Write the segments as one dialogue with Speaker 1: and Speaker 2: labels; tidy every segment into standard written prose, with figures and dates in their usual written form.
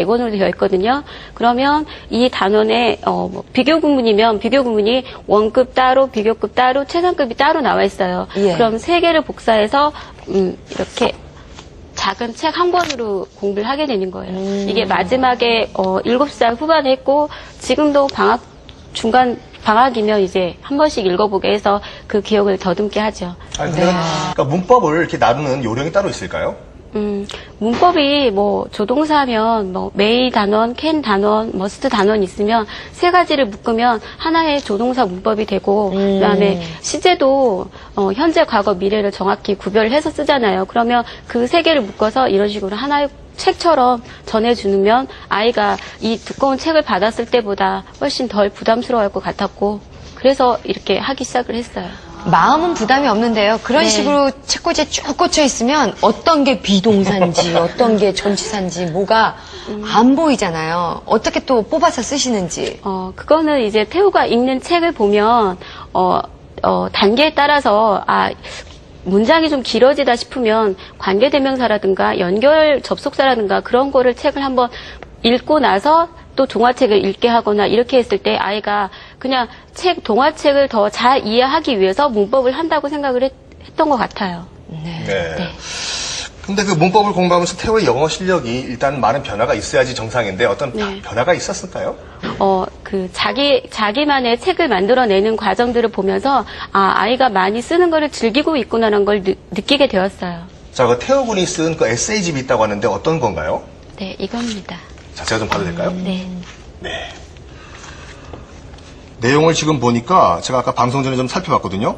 Speaker 1: 100원으로 되어 있거든요. 그러면 이 단원에 뭐 비교 구문이면 비교 구문이 원급 따로, 비교급 따로, 최상급이 따로 나와 있어요.
Speaker 2: 예.
Speaker 1: 그럼 세 개를 복사해서 이렇게 작은 책 한 권으로 공부를 하게 되는 거예요. 이게 마지막에 7살 후반에 했고 지금도 중간 방학이면 이제 한 번씩 읽어보게 해서 그 기억을 더듬게 하죠.
Speaker 3: 아니, 근데 그러니까 문법을 이렇게 나누는 요령이 따로 있을까요?
Speaker 1: 문법이 뭐 조동사면 뭐 may 단원, can 단원, must 단원 있으면 세 가지를 묶으면 하나의 조동사 문법이 되고 그다음에 시제도 현재, 과거, 미래를 정확히 구별해서 쓰잖아요. 그러면 그 세 개를 묶어서 이런 식으로 하나의 책처럼 전해주면 아이가 이 두꺼운 책을 받았을 때보다 훨씬 덜 부담스러워할 것 같았고 그래서 이렇게 하기 시작을 했어요.
Speaker 2: 마음은 부담이 없는데요. 그런
Speaker 1: 네.
Speaker 2: 식으로 책꽂이에 쭉 꽂혀 있으면 어떤 게 비동사인지 어떤 게 전치사인지 뭐가 안 보이잖아요. 어떻게 또 뽑아서 쓰시는지.
Speaker 1: 그거는 이제 태우가 읽는 책을 보면 단계에 따라서 문장이 좀 길어지다 싶으면 관계대명사라든가 연결 접속사라든가 그런 거를 책을 한번 읽고 나서 또 동화책을 읽게 하거나 이렇게 했을 때 아이가 그냥 동화책을 더 잘 이해하기 위해서 문법을 한다고 생각을 했던 것 같아요.
Speaker 3: 네.
Speaker 1: 네.
Speaker 3: 근데 그 문법을 공부하면서 태호의 영어 실력이 일단 많은 변화가 있어야지 정상인데 어떤
Speaker 1: 네.
Speaker 3: 변화가 있었을까요?
Speaker 1: 자기만의 책을 만들어내는 과정들을 보면서 아이가 많이 쓰는 거를 즐기고 있구나라는 걸 느끼게 되었어요.
Speaker 3: 자, 그 태호 군이 쓴 그 에세이집이 있다고 하는데 어떤 건가요?
Speaker 1: 네, 이겁니다.
Speaker 3: 자, 제가 좀 봐도 될까요?
Speaker 1: 네.
Speaker 3: 네. 내용을 지금 보니까 제가 아까 방송 전에 좀 살펴봤거든요.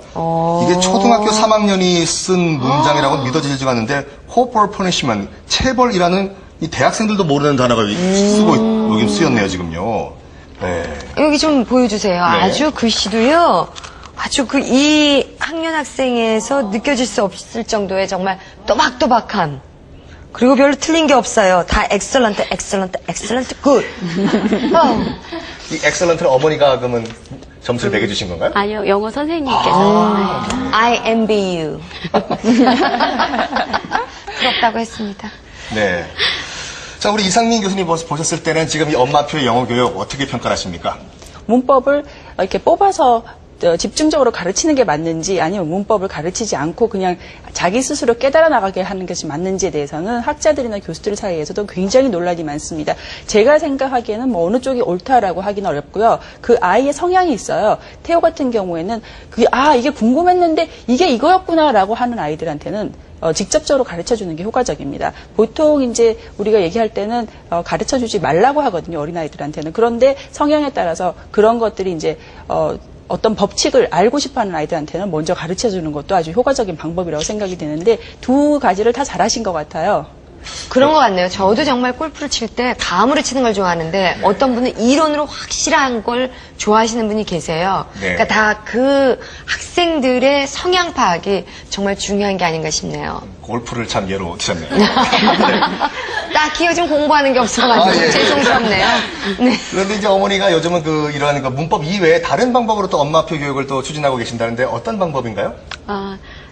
Speaker 3: 이게 초등학교 3학년이 쓴 문장이라고 믿어지지가 않는데 hope for punishment, 체벌이라는 이 대학생들도 모르는 단어가 여기 쓰였네요, 지금요. 네.
Speaker 2: 여기 좀 보여주세요. 아주 글씨도요. 아주 그 2학년 학생에서 느껴질 수 없을 정도의 정말 또박또박함. 그리고 별로 틀린 게 없어요. 다 excellent, excellent, excellent, good.
Speaker 3: 이 엑셀런트는 어머니가 그러면 점수를 매겨주신 건가요?
Speaker 1: 아니요, 영어 선생님께서.
Speaker 2: I envy you. 부럽다고 했습니다.
Speaker 3: 네. 자, 우리 이상민 교수님 보셨을 때는 지금 이 엄마표 영어 교육 어떻게 평가하십니까?
Speaker 4: 문법을 이렇게 뽑아서 집중적으로 가르치는 게 맞는지 아니면 문법을 가르치지 않고 그냥 자기 스스로 깨달아 나가게 하는 것이 맞는지에 대해서는 학자들이나 교수들 사이에서도 굉장히 논란이 많습니다. 제가 생각하기에는 뭐 어느 쪽이 옳다라고 하기는 어렵고요. 그 아이의 성향이 있어요. 태호 같은 경우에는 이게 궁금했는데 이게 이거였구나라고 하는 아이들한테는 직접적으로 가르쳐주는 게 효과적입니다. 보통 이제 우리가 얘기할 때는 가르쳐주지 말라고 하거든요. 어린아이들한테는. 그런데 성향에 따라서 그런 것들이 이제 어떤 법칙을 알고 싶어하는 아이들한테는 먼저 가르쳐주는 것도 아주 효과적인 방법이라고 생각이 되는데 두 가지를 다 잘하신 것 같아요.
Speaker 2: 그런 것 같네요. 저도 정말 골프를 칠 때 감으로 치는 걸 좋아하는데 어떤 분은 이론으로 확실한 걸 좋아하시는 분이 계세요.
Speaker 3: 네.
Speaker 2: 그러니까 다 그 학생들의 성향 파악이 정말 중요한 게 아닌가 싶네요.
Speaker 3: 골프를 참 예로 드셨네요.
Speaker 2: 딱히 요즘 공부하는 게 없어가지고
Speaker 3: 예.
Speaker 2: 죄송스럽네요. 네.
Speaker 3: 그런데 이제 어머니가 요즘은 이러한 문법 이외에 다른 방법으로 또 엄마표 교육을 또 추진하고 계신다는데 어떤 방법인가요?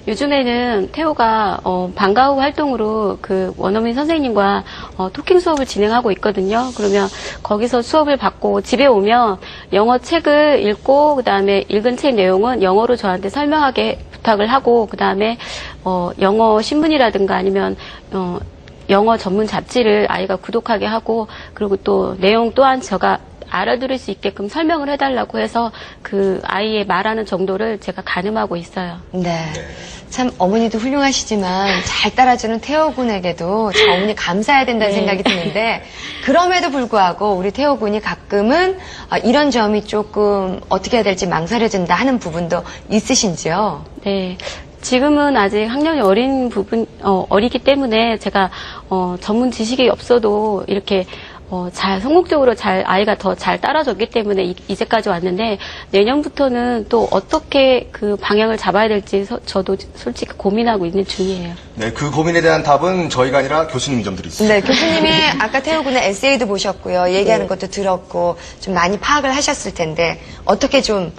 Speaker 1: 요즘에는 태호가 방과 후 활동으로 그 원어민 선생님과 토킹 수업을 진행하고 있거든요. 그러면 거기서 수업을 받고 집에 오면 영어 책을 읽고 그다음에 읽은 책 내용은 영어로 저한테 설명하게 부탁을 하고 그다음에 영어 신문이라든가 아니면 영어 전문 잡지를 아이가 구독하게 하고 그리고 또 내용 또한 제가 알아들을 수 있게끔 설명을 해달라고 해서 그 아이의 말하는 정도를 제가 가늠하고 있어요.
Speaker 2: 네. 참 어머니도 훌륭하시지만 잘 따라주는 태호 군에게도 저 어머니 감사해야 된다는 생각이 드는데 그럼에도 불구하고 우리 태호 군이 가끔은 이런 점이 조금 어떻게 해야 될지 망설여진다 하는 부분도 있으신지요?
Speaker 1: 네. 지금은 아직 학년이 어리기 때문에 제가 전문 지식이 없어도 이렇게 성공적으로 아이가 더 잘 따라줬기 때문에 이제까지 왔는데 내년부터는 또 어떻게 그 방향을 잡아야 될지 저도 솔직히 고민하고 있는 중이에요.
Speaker 3: 네, 그 고민에 대한 답은 저희가 아니라 교수님이 좀 드리겠습니다.
Speaker 2: 네, 교수님이 아까 태호 군의 에세이도 보셨고요. 얘기하는 것도 들었고 좀 많이 파악을 하셨을 텐데 어떻게 좀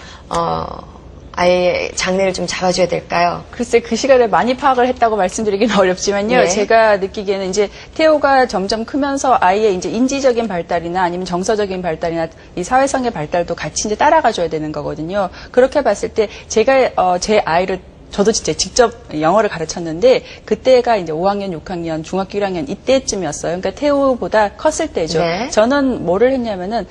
Speaker 2: 아이의 장래를 좀 잡아줘야 될까요?
Speaker 4: 글쎄 그 시간에 많이 파악을 했다고 말씀드리기는 어렵지만요.
Speaker 2: 네.
Speaker 4: 제가 느끼기에는 이제 태호가 점점 크면서 아이의 이제 인지적인 발달이나 아니면 정서적인 발달이나 이 사회성의 발달도 같이 이제 따라가줘야 되는 거거든요. 그렇게 봤을 때 제가 제 아이를 저도 진짜 직접 영어를 가르쳤는데 그때가 이제 5학년, 6학년, 중학교 1학년 이때쯤이었어요. 그러니까 태호보다 컸을 때죠.
Speaker 2: 네.
Speaker 4: 저는 뭐를 했냐면은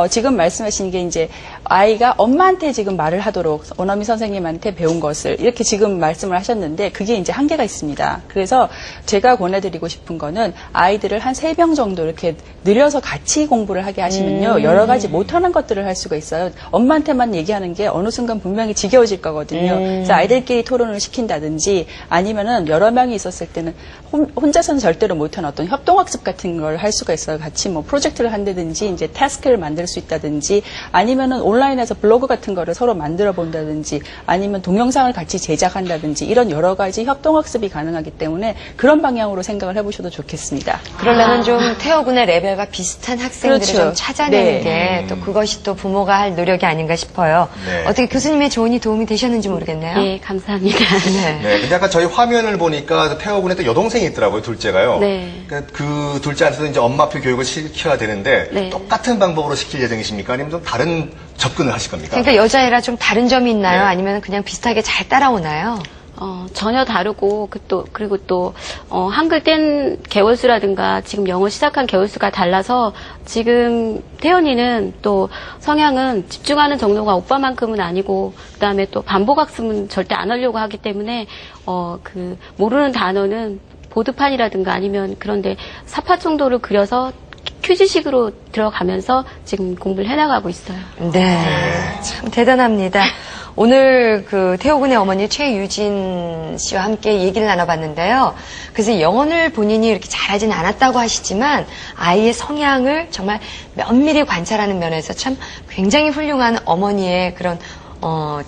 Speaker 4: 지금 말씀하신 게 이제 아이가 엄마한테 지금 말을 하도록 원어민 선생님한테 배운 것을 이렇게 지금 말씀을 하셨는데 그게 이제 한계가 있습니다. 그래서 제가 권해드리고 싶은 거는 아이들을 한 3명 정도 이렇게 늘려서 같이 공부를 하게 하시면요. 여러 가지 못하는 것들을 할 수가 있어요. 엄마한테만 얘기하는 게 어느 순간 분명히 지겨워질 거거든요. 그래서 아이들끼리 토론을 시킨다든지 아니면은 여러 명이 있었을 때는 혼자서는 절대로 못하는 어떤 협동학습 같은 걸 할 수가 있어요. 같이 뭐 프로젝트를 한다든지 이제 태스크를 만들 수 있다든지 아니면은 온라인에서 블로그 같은 거를 서로 만들어 본다든지 아니면 동영상을 같이 제작한다든지 이런 여러 가지 협동학습이 가능하기 때문에 그런 방향으로 생각을 해보셔도 좋겠습니다.
Speaker 2: 그러려면 좀 태호군의 레벨과 비슷한 학생들을
Speaker 4: 그렇죠.
Speaker 2: 좀 찾아내는
Speaker 4: 네.
Speaker 2: 게 또 그것이 또 부모가 할 노력이 아닌가 싶어요.
Speaker 3: 네.
Speaker 2: 어떻게 교수님의 조언이 도움이 되셨는지 모르겠네요.
Speaker 1: 예, 감사합니다.
Speaker 2: 네.
Speaker 3: 네, 근데 아까 저희 화면을 보니까 태호군에 또 여동생이 있더라고요, 둘째가요.
Speaker 1: 네.
Speaker 3: 그러니까 그 둘째한테도 이제 엄마표 교육을 시켜야 되는데
Speaker 1: 네.
Speaker 3: 똑같은 방법으로 시킬 예정이십니까? 아니면 좀 다른 접근을 하실 겁니까?
Speaker 2: 그러니까 여자애라 좀 다른 점이 있나요?
Speaker 3: 네.
Speaker 2: 아니면 그냥 비슷하게 잘 따라오나요?
Speaker 1: 전혀 다르고, 그리고 또, 한글 뗀 개월수라든가 지금 영어 시작한 개월수가 달라서 지금 태연이는 또 성향은 집중하는 정도가 오빠만큼은 아니고, 그 다음에 또 반복학습은 절대 안 하려고 하기 때문에, 모르는 단어는 보드판이라든가 아니면 그런데 사파 정도를 그려서 퀴즈식으로 들어가면서 지금 공부를 해나가고 있어요.
Speaker 2: 네. 참 대단합니다. 오늘 그 태호군의 어머니 최유진 씨와 함께 얘기를 나눠봤는데요. 그래서 영어를 본인이 이렇게 잘하진 않았다고 하시지만 아이의 성향을 정말 면밀히 관찰하는 면에서 참 굉장히 훌륭한 어머니의 그런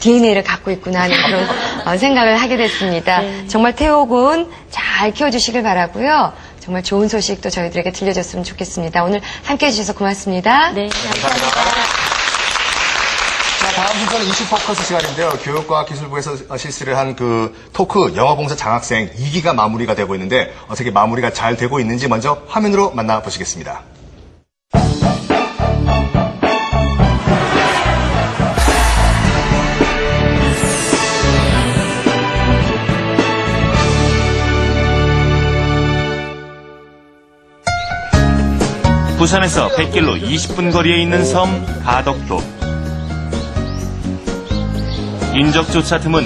Speaker 2: DNA를 갖고 있구나 하는 그런 생각을 하게 됐습니다. 정말 태호군 잘 키워주시길 바라고요. 정말 좋은 소식도 저희들에게 들려줬으면 좋겠습니다. 오늘 함께해 주셔서 고맙습니다.
Speaker 1: 네.
Speaker 3: 자, 다음 순서는 이슈 포커스 시간인데요. 교육과학기술부에서 실시를 한 그 토크 영어봉사 장학생 2기가 마무리가 되고 있는데 어떻게 마무리가 잘 되고 있는지 먼저 화면으로 만나보시겠습니다.
Speaker 5: 부산에서 뱃길로 20분 거리에 있는 섬 가덕도. 인적조차 드문